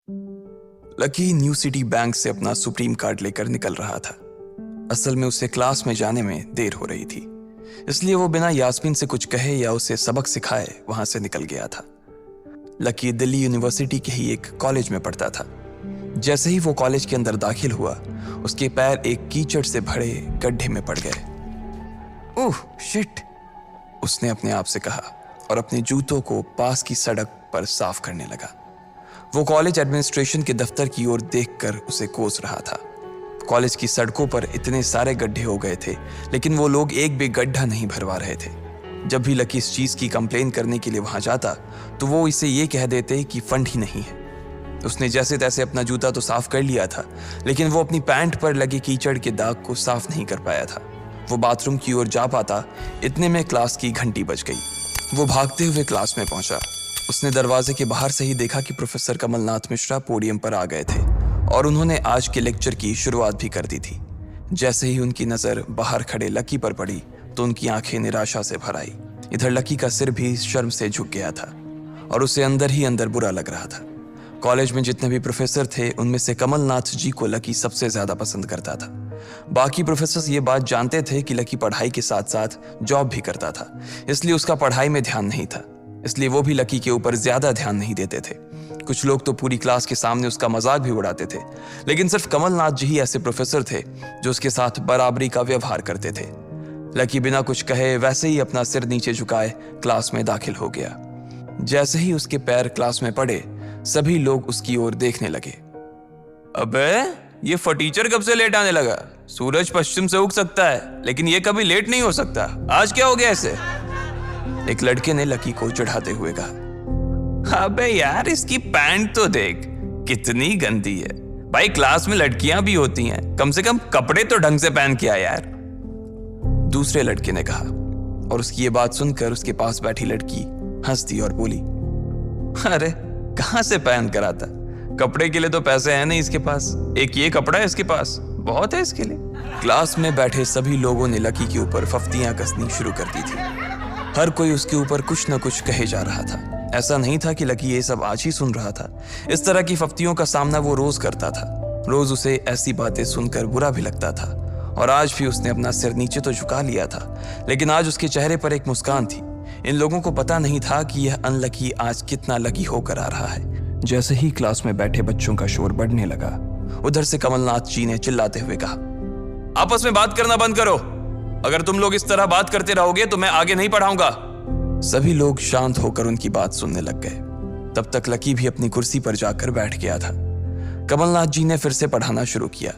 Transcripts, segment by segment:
Lucky new city bank से अपना supreme card लेकर निकल रहा था। असल में उसे क्लास में जाने में देर हो रही थी, इसलिए वो बिना यास्मीन से कुछ कहे या उसे सबक सिखाए वहां से निकल गया था। लकी दिल्ली यूनिवर्सिटी के ही एक कॉलेज में पढ़ता था। जैसे ही वो कॉलेज के अंदर दाखिल हुआ, उसके पैर एक कीचड़ से भरे गड्ढे में पड़ गए। ओह शिट, उसने अपने आप से कहा और अपने जूतों को पास की सड़क पर साफ करने लगा। वो कॉलेज एडमिनिस्ट्रेशन के दफ्तर की ओर देखकर उसे कोस रहा था। कॉलेज की सड़कों पर इतने सारे गड्ढे हो गए थे, लेकिन वो लोग एक भी गड्ढा नहीं भरवा रहे थे। जब भी लकी इस चीज की कंप्लेन करने के लिए वहां जाता, तो वो इसे ये कह देते कि फंड ही नहीं है। उसने जैसे तैसे अपना जूता तो साफ कर लिया था, लेकिन वो अपनी पैंट पर लगे कीचड़ के दाग को साफ नहीं कर पाया था। वो बाथरूम की ओर जा पाता, इतने में क्लास की घंटी बज गई। वो भागते हुए क्लास में पहुंचा। उसने दरवाजे के बाहर से ही देखा कि प्रोफेसर कमलनाथ मिश्रा पोडियम पर आ गए थे और उन्होंने आज के लेक्चर की शुरुआत भी कर दी थी। जैसे ही उनकी नजर बाहर खड़े लकी पर पड़ी, तो उनकी आंखें निराशा से भर आई। इधर लकी का सिर भी शर्म से झुक गया था और उसे अंदर ही अंदर बुरा लग रहा था। कॉलेज में जितने भी प्रोफेसर थे, उनमें से कमलनाथ जी को लकी सबसे ज्यादा पसंद करता था। बाकी प्रोफेसर ये बात जानते थे कि लकी पढ़ाई के साथ साथ जॉब भी करता था, इसलिए उसका पढ़ाई में ध्यान नहीं था। इसलिए वो भी लकी के ऊपर ज्यादा ध्यान नहीं देते थे। कुछ लोग तो पूरी क्लास के सामने उसका मजाक भी उड़ाते थे, लेकिन सिर्फ कमलनाथ जी ही ऐसे प्रोफेसर थे जो उसके साथ बराबरी का व्यवहार करते थे। लकी बिना कुछ कहे वैसे ही अपना सिर नीचे झुकाए क्लास में दाखिल हो गया। जैसे ही उसके पैर क्लास में पड़े, सभी लोग उसकी ओर देखने लगे। अबे ये फटीचर कब से लेट आने लगा? सूरज पश्चिम से उग सकता है, लेकिन ये कभी लेट नहीं हो सकता। आज क्या हो गया इसे? एक लड़के ने लकी को चढ़ाते हुए कहा। अबे यार, इसकी पैंट तो देख कितनी गंदी है। भाई क्लास में लड़कियां भी होती हैं, कम से कम कपड़े तो ढंग से पहन के आ यार। दूसरे लड़के ने कहा और उसकी ये बात सुनकर उसके पास बैठी लड़की हंस दी और बोली, अरे कहां से पहन कर आता? कपड़े के लिए तो पैसे हैं नहीं इसके पास। एक ये कपड़ा है इसके पास, बहुत है इसके लिए। क्लास में बैठे सभी लोगों ने लकी के ऊपर फफ्तियां कसनी शुरू कर दी थी। हर कोई उसके ऊपर कुछ न कुछ कहे जा रहा था। ऐसा नहीं था कि लकी ये सब आज ही सुन रहा था। इस तरह की फफ्तियों का सामना वो रोज करता था। रोज उसे ऐसी बातें सुनकर बुरा भी लगता था और आज भी उसने अपना सिर नीचे तो झुका लिया था, लेकिन आज उसके चेहरे पर एक मुस्कान थी। इन लोगों को पता नहीं था कि यह अनलकी आज कितना लकी होकर आ रहा है। जैसे ही क्लास में बैठे बच्चों का शोर बढ़ने लगा, उधर से कमलनाथ जी ने चिल्लाते हुए कहा, आपस में बात करना बंद करो। अगर तुम लोग इस तरह बात करते रहोगे तो मैं आगे नहीं पढ़ाऊंगा। सभी लोग शांत होकर उनकी बात सुनने लग गए। तब तक लकी भी अपनी कुर्सी पर जाकर बैठ गया था। कमलनाथ जी ने फिर से पढ़ाना शुरू किया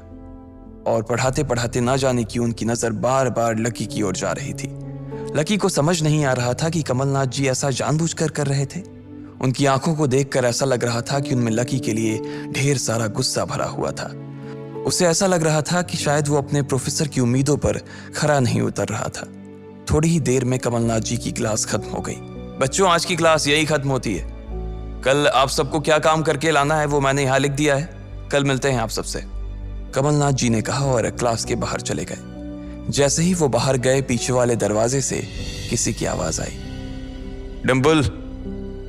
और पढ़ाते पढ़ाते ना जाने क्यों उनकी नजर बार बार लकी की ओर जा रही थी। लकी को समझ नहीं आ रहा था कि कमलनाथ जी ऐसा जानबूझकर कर रहे थे। उनकी आंखों को देखकर ऐसा लग रहा था कि उनमें लकी के लिए ढेर सारा गुस्सा भरा हुआ था। उसे ऐसा लग रहा था कि शायद वो अपने प्रोफेसर की उम्मीदों पर खरा नहीं उतर रहा था। थोड़ी ही देर में कमलनाथ जी की क्लास खत्म हो गई। बच्चों, आज की क्लास यही खत्म होती है। कल आप सबको क्या काम करके लाना है वो मैंने यहाँ लिख दिया है। कल मिलते हैं आप सबसे, कमलनाथ जी ने कहा और क्लास के बाहर चले गए। जैसे ही वो बाहर गए, पीछे वाले दरवाजे से किसी की आवाज आई, डिंपल।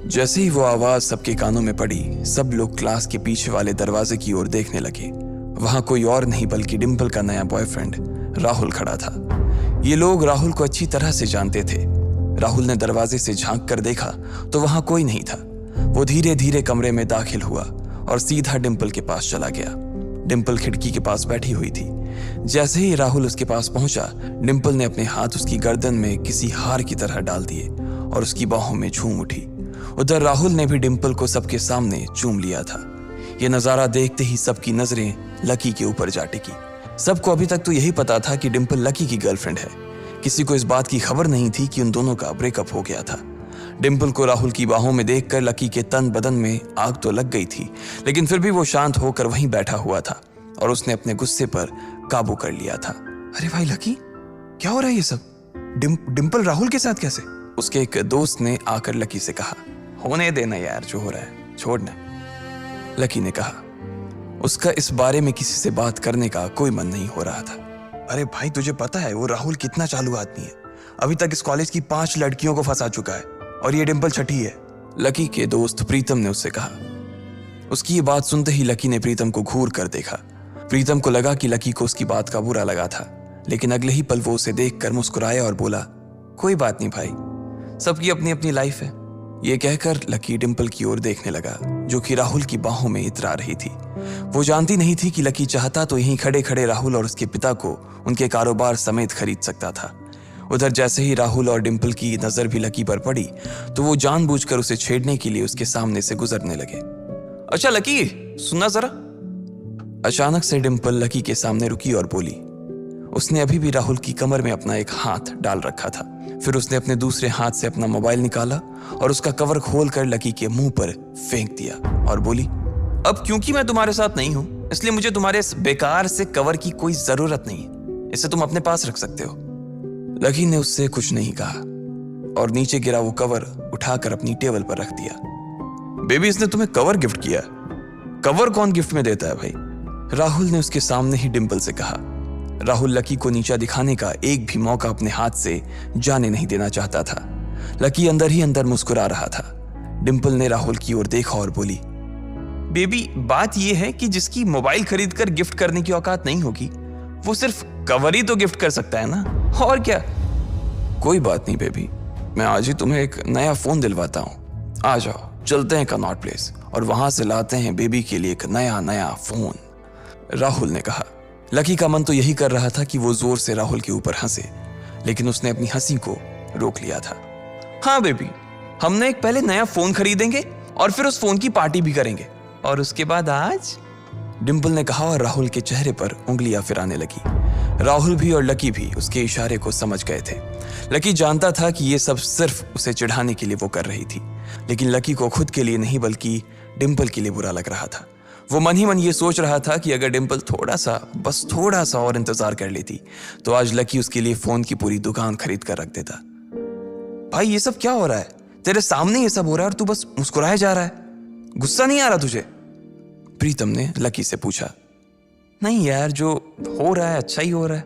जैसे ही वो आवाज सबके कानों में पड़ी, सब लोग क्लास के पीछे वाले दरवाजे की ओर देखने लगे। वहां कोई और नहीं बल्कि डिंपल का नया बॉयफ्रेंड राहुल खड़ा था। ये लोग राहुल को अच्छी तरह से जानते थे। राहुल ने दरवाजे से झांक कर देखा तो वहां कोई नहीं था। वो धीरे धीरे कमरे में दाखिल हुआ और सीधा डिंपल के पास चला गया। डिंपल खिड़की के पास बैठी हुई थी। जैसे ही राहुल उसके पास पहुंचा, डिंपल ने अपने हाथ उसकी गर्दन में किसी हार की तरह डाल दिए और उसकी बाहों में झूम उठी। उधर राहुल ने भी डिंपल को सबके सामने चूम लिया था। ये नजारा देखते ही सबकी नजरें लकी के ऊपर जा टिकी। सबको अभी तक तो यही पता था कि डिंपल लकी की गर्लफ्रेंड है। किसी को इस बात की खबर नहीं थी कि उन दोनों का ब्रेकअप हो गया था। डिंपल को राहुल की बाहों में देखकर लकी के तन बदन में आग तो लग गई थी, लेकिन फिर भी वो शांत होकर वहीं बैठा हुआ था और उसने अपने गुस्से पर काबू कर लिया था। अरे भाई लकी, क्या हो रहा है ये सब? डिंपल राहुल के साथ कैसे? उसके एक दोस्त ने आकर लकी से कहा। होने देना यार, जो हो रहा है छोड़ना, लकी ने कहा। उसका इस बारे में किसी से बात करने का कोई मन नहीं हो रहा था। अरे भाई, तुझे पता है वो राहुल कितना चालू आदमी है। अभी तक इस कॉलेज की 5 लड़कियों को फंसा चुका है और ये डिंपल छठी है, लकी के दोस्त प्रीतम ने उससे कहा। उसकी ये बात सुनते ही लकी ने प्रीतम को घूर कर देखा। प्रीतम को लगा कि लकी को उसकी बात का बुरा लगा था, लेकिन अगले ही पल वो उसे देखकर मुस्कुराया और बोला, कोई बात नहीं भाई, सबकी अपनी अपनी लाइफ है। ये कहकर लकी डिंपल की ओर देखने लगा, जो कि राहुल की बाहों में इतरा रही थी। वो जानती नहीं थी कि लकी चाहता तो यहीं खड़े खड़े राहुल और उसके पिता को उनके कारोबार समेत खरीद सकता था। उधर जैसे ही राहुल और डिंपल की नजर भी लकी पर पड़ी तो वो जानबूझकर उसे छेड़ने के लिए उसके सामने से गुजरने लगे। अच्छा लकी, सुनना जरा। अचानक से डिंपल लकी के सामने रुकी और बोली। उसने अभी भी राहुल की कमर में अपना एक हाथ डाल रखा था। फिर उसने अपने दूसरे हाथ से अपना मोबाइल निकाला और उसका कवर खोलकर लकी के मुंह पर फेंक दिया और बोली, अब क्योंकि मैं तुम्हारे साथ नहीं हूं, इसलिए मुझे तुम्हारे इस बेकार से कवर की कोई जरूरत नहीं है। इसे तुम अपने पास रख सकते हो। लकी ने उससे कुछ नहीं कहा और नीचे गिरा वो कवर उठाकर अपनी टेबल पर रख दिया। बेबी, इसने तुम्हें कवर गिफ्ट किया? कवर कौन गिफ्ट में देता है भाई? राहुल ने उसके सामने ही डिंपल से कहा। राहुल लकी को नीचा दिखाने का एक भी मौका अपने हाथ से जाने नहीं देना चाहता था। लकी अंदर ही अंदर मुस्कुरा रहा था। डिंपल ने राहुल की ओर देखा और बोली, बेबी, बात यह है कि जिसकी मोबाइल खरीद कर गिफ्ट करने की औकात नहीं होगी, वो सिर्फ कवर ही तो गिफ्ट कर सकता है ना, और क्या। कोई बात नहीं बेबी, मैं आज ही तुम्हें एक नया फोन दिलवाता हूँ। आ जाओ, चलते हैं कनॉट प्लेस और वहां से लाते हैं बेबी के लिए एक नया फोन, राहुल ने कहा। लकी का मन तो यही कर रहा था कि वो जोर से राहुल के ऊपर हंसे, लेकिन उसने अपनी हंसी को रोक लिया था। हाँ बेबी, हमने एक पहले नया फोन खरीदेंगे और फिर उस फोन की पार्टी भी करेंगे, और उसके बाद आज, डिंपल ने कहा और राहुल के चेहरे पर उंगलियां फिराने लगी। राहुल भी और लकी भी उसके इशारे को समझ गए थे। लकी जानता था कि ये सब सिर्फ उसे चिढ़ाने के लिए वो कर रही थी, लेकिन लकी को खुद के लिए नहीं बल्कि डिंपल के लिए बुरा लग रहा था। वो मन ही मन ये सोच रहा था कि अगर डिंपल बस थोड़ा सा और इंतजार कर लेती तो आज लकी उसके लिए फोन की पूरी दुकान खरीद कर रख देता। भाई, ये सब क्या हो रहा है? तेरे सामने ये सब हो रहा है और तू बस मुस्कुराया जा रहा है। गुस्सा नहीं आ रहा तुझे? प्रीतम ने लकी से पूछा। नहीं यार, जो हो रहा है अच्छा ही हो रहा है।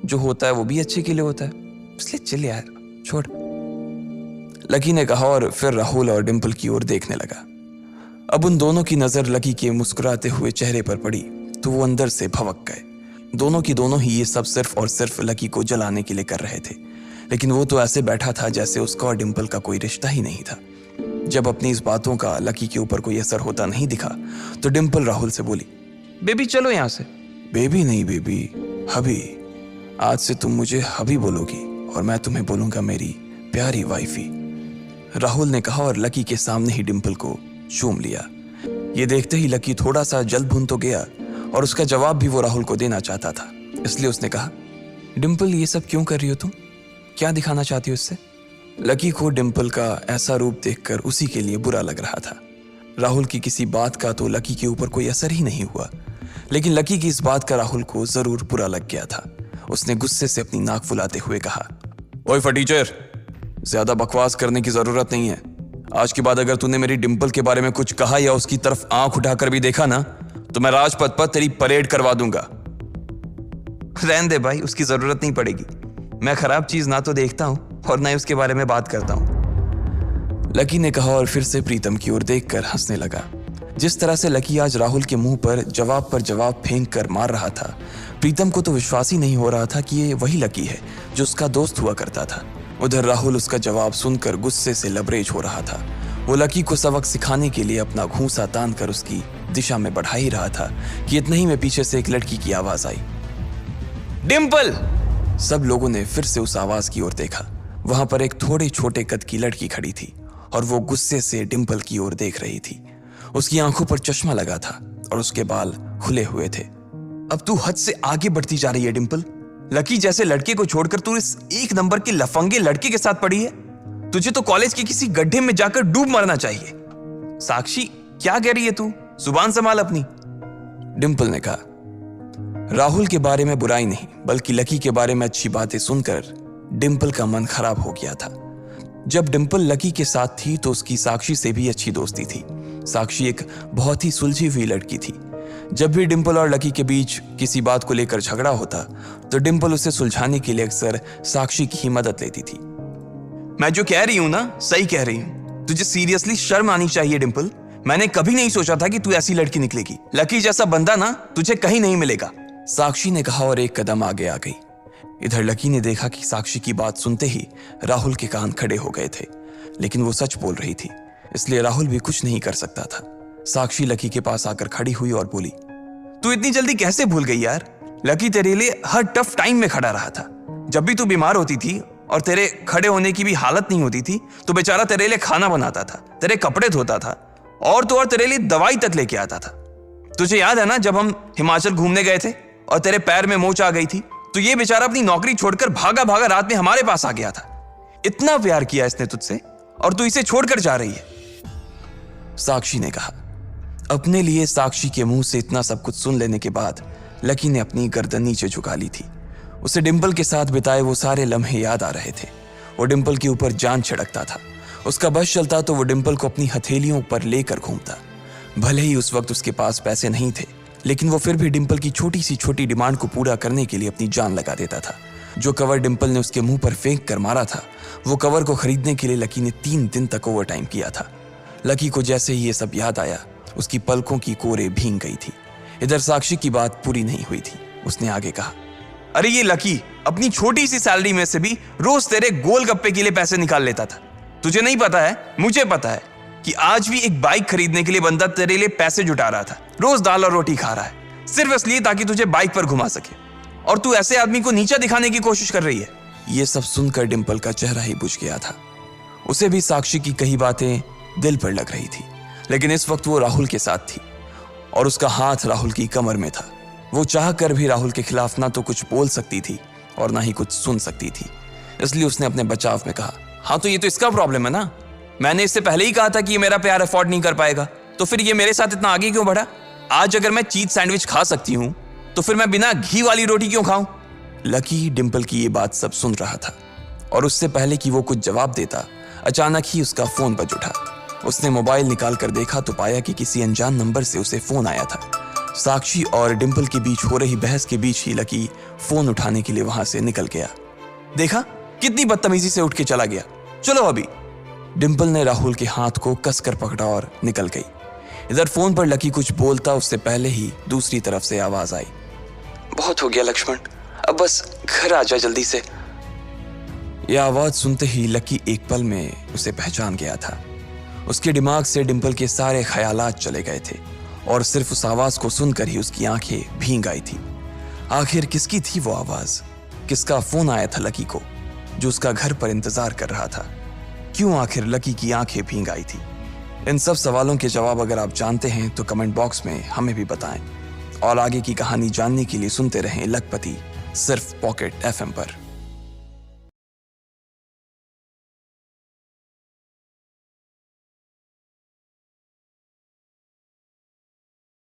जो होता है वो भी अच्छे के लिए होता है, इसलिए चिल यार, छोड़, लकी ने कहा और फिर राहुल और डिंपल की ओर देखने लगा। अब उन दोनों की नजर लकी के मुस्कुराते हुए चेहरे पर पड़ी तो वो अंदर से भवक गए। दोनों की दोनों ही ये सब सिर्फ और सिर्फ लकी को जलाने के लिए कर रहे थे, लेकिन वो तो ऐसे बैठा था जैसे उसका और डिंपल का कोई रिश्ता ही नहीं था। जब अपनी इस बातों का लकी के ऊपर कोई असर होता नहीं दिखा तो डिंपल राहुल से बोली, बेबी चलो यहां से। बेबी नहीं बेबी, हबी। आज से तुम मुझे हबी बोलोगी और मैं तुम्हें बोलूंगा मेरी प्यारी वाइफी, राहुल ने कहा और लकी के सामने ही डिंपल को चूम लिया। ये देखते ही लकी थोड़ा सा जल भुन तो गया और उसका जवाब भी वो राहुल को देना चाहता था, इसलिए उसने कहा, डिंपल ये सब क्यों कर रही हो तुम? क्या दिखाना चाहती हो इससे? लकी को डिंपल का ऐसा रूप देखकर उसी के लिए बुरा लग रहा था। राहुल की किसी बात का तो लकी के ऊपर कोई असर ही नहीं हुआ, लेकिन लकी की इस बात का राहुल को जरूर बुरा लग गया था। उसने गुस्से से अपनी नाक फुलाते हुए कहा, ओए फटीचर, ज्यादा बकवास करने की जरूरत नहीं है। आज के बाद अगर तूने मेरी डिंपल के बारे में कुछ कहा या उसकी तरफ आंख उठाकर भी देखा ना तो मैं राजपथ पर तेरी परेड करवा दूंगा। रहने दे भाई, उसकी जरूरत नहीं पड़ेगी। मैं खराब चीज ना तो देखता हूं और ना ही उसके बारे में बात करता हूं, लकी ने कहा और फिर से प्रीतम की ओर देखकर हंसने लगा। जिस तरह से लकी आज राहुल के मुंह पर जवाब फेंक कर मार रहा था, प्रीतम को तो विश्वास ही नहीं हो रहा था कि ये वही लकी है जो उसका दोस्त हुआ करता था। उधर राहुल उसका जवाब सुनकर गुस्से से लबरेज हो रहा था। वो लकी को सबक सिखाने के लिए अपना घूंसा तान कर उसकी दिशा में बढ़ा ही रहा था कि इतना ही में पीछे से एक लड़की की आवाज आई, डिंपल। सब लोगों ने फिर से उस आवाज की ओर देखा। वहां पर एक थोड़े छोटे कद की लड़की खड़ी थी और वो गुस्से से डिंपल की ओर देख रही थी। उसकी आंखों पर चश्मा लगा था और उसके बाल खुले हुए थे। अब तू हद से आगे बढ़ती जा रही है डिंपल। लकी जैसे लड़के को छोड़कर तू इस एक नंबर के लफंगे लड़के के साथ पड़ी है। तुझे तो कॉलेज के किसी गड्ढे में जाकर डूब मरना चाहिए। साक्षी, क्या कह रही है तू? जुबान संभाल अपनी, डिंपल ने कहा। राहुल के बारे में बुराई नहीं बल्कि लकी के बारे में अच्छी बातें सुनकर डिंपल का मन खराब हो गया था। जब डिंपल लकी के साथ थी तो उसकी साक्षी से भी अच्छी दोस्ती थी। साक्षी एक बहुत ही सुलझी हुई लड़की थी। जब भी डिंपल और लकी के बीच किसी बात को लेकर झगड़ा होता तो डिंपल उसे सुलझाने के लिए अक्सर साक्षी की ही मदद लेती थी। मैं जो कह रही हूं ना, सही कह रही हूं। तुझे सीरियसली शर्म आनी चाहिए डिंपल। मैंने कभी नहीं सोचा था कि तू ऐसी लड़की निकलेगी। लकी जैसा बंदा ना तुझे कहीं नहीं मिलेगा, साक्षी ने कहा और एक कदम आगे आ गई। इधर लकी ने देखा कि साक्षी की बात सुनते ही राहुल के कान खड़े हो गए थे, लेकिन वो सच बोल रही थी, इसलिए राहुल भी कुछ नहीं कर सकता था। साक्षी लकी के पास आकर खड़ी हुई और बोली, तू इतनी जल्दी कैसे भूल गई यार? लकी तेरे लिए हर टफ टाइम में खड़ा रहा था। जब भी तू बीमार होती थी और तेरे खड़े होने की भी हालत नहीं होती थी तो बेचारा तेरे लिए खाना बनाता था, तेरे कपड़े धोता था और तो और तेरे लिए दवाई तक लेके आता था। तुझे याद है ना जब हम हिमाचल घूमने गए थे और तेरे पैर में मोच आ गई थी तो ये बेचारा अपनी नौकरी छोड़कर भागा भागा रात में हमारे पास आ गया था। इतना प्यार किया इसने तुझसे और तू इसे छोड़कर जा रही है, साक्षी ने कहा। अपने लिए साक्षी के मुंह से इतना सब कुछ सुन लेने के बाद लकी ने अपनी गर्दन नीचे झुका ली थी। उसे डिंपल के साथ बिताए वो सारे लम्हे याद आ रहे थे। वो डिंपल के ऊपर जान छिड़कता था। उसका बस चलता तो वो डिंपल को अपनी हथेलियों पर लेकर घूमता। भले ही उस वक्त उसके पास पैसे नहीं थे, लेकिन वो फिर भी डिंपल की छोटी सी छोटी डिमांड को पूरा करने के लिए अपनी जान लगा देता था। जो कवर डिंपल ने उसके मुंह पर फेंक कर मारा था, वो कवर को खरीदने के लिए लकी ने 3 दिन तक ओवर टाइम किया था। लकी को जैसे ही ये सब याद आया, उसकी पलकों की कोरे भींग गई थी। इधर साक्षी की बात पूरी नहीं हुई थी। उसने आगे कहा, अरे ये लकी अपनी छोटी सी सैलरी में से भी रोज तेरे गोलगप्पे के लिए पैसे निकाल लेता था। तुझे नहीं पता है, मुझे पता है कि आज भी एक बाइक खरीदने के लिए बंदा तेरे लिए पैसे जुटा रहा था। रोज दाल और रोटी खा रहा है सिर्फ इसलिए ताकि तुझे बाइक पर घुमा सके, और तू ऐसे आदमी को नीचा दिखाने की कोशिश कर रही है। ये सब सुनकर डिंपल का चेहरा ही बुझ गया था। उसे भी साक्षी की कही बातें दिल पर लग रही थी, लेकिन इस वक्त वो राहुल के साथ थी और उसका हाथ राहुल की कमर में था। वो चाह कर भी राहुल के खिलाफ ना तो कुछ बोल सकती थी और ना ही कुछ सुन सकती थी, इसलिए उसने अपने बचाव में कहा, हाँ तो ये तो इसका प्रॉब्लम है ना। मैंने इससे पहले ही कहा था कि ये मेरा प्यार अफोर्ड नहीं कर पाएगा, तो फिर ये मेरे साथ इतना आगे क्यों बढ़ा? आज अगर मैं चीज सैंडविच खा सकती हूँ तो फिर मैं बिना घी वाली रोटी क्यों खाऊं? लकी डिंपल की ये बात सब सुन रहा था और उससे पहले कि वो कुछ जवाब देता, अचानक ही उसका फोन बज उठा। उसने मोबाइल निकाल कर देखा तो पाया कि किसी अनजान नंबर से उसे फोन आया था। साक्षी और डिंपल के बीच हो रही बहस के बीच ही लकी फोन उठाने के लिए वहां से निकल गया। देखा कितनी बदतमीजी से उठ के चला गया, चलो अभी। डिंपल ने राहुल के हाथ को कसकर पकड़ा और निकल गई। इधर फोन पर लकी कुछ बोलता उससे पहले ही दूसरी तरफ से आवाज आई, बहुत हो गया लक्ष्मण, अब बस घर आ जा जल्दी से। यह आवाज सुनते ही लकी एक पल में उसे पहचान गया था। उसके दिमाग से डिंपल के सारे ख्यालात चले गए थे और सिर्फ उस आवाज को सुनकर ही उसकी आंखें भीग आई थी। आखिर किसकी थी वो आवाज? किसका फोन आया था लकी को जो उसका घर पर इंतजार कर रहा था? क्यों आखिर लकी की आंखें भीग आई थी? इन सब सवालों के जवाब अगर आप जानते हैं तो कमेंट बॉक्स में हमें भी बताएं और आगे की कहानी जानने के लिए सुनते रहें लखपति, सिर्फ पॉकेट FM पर।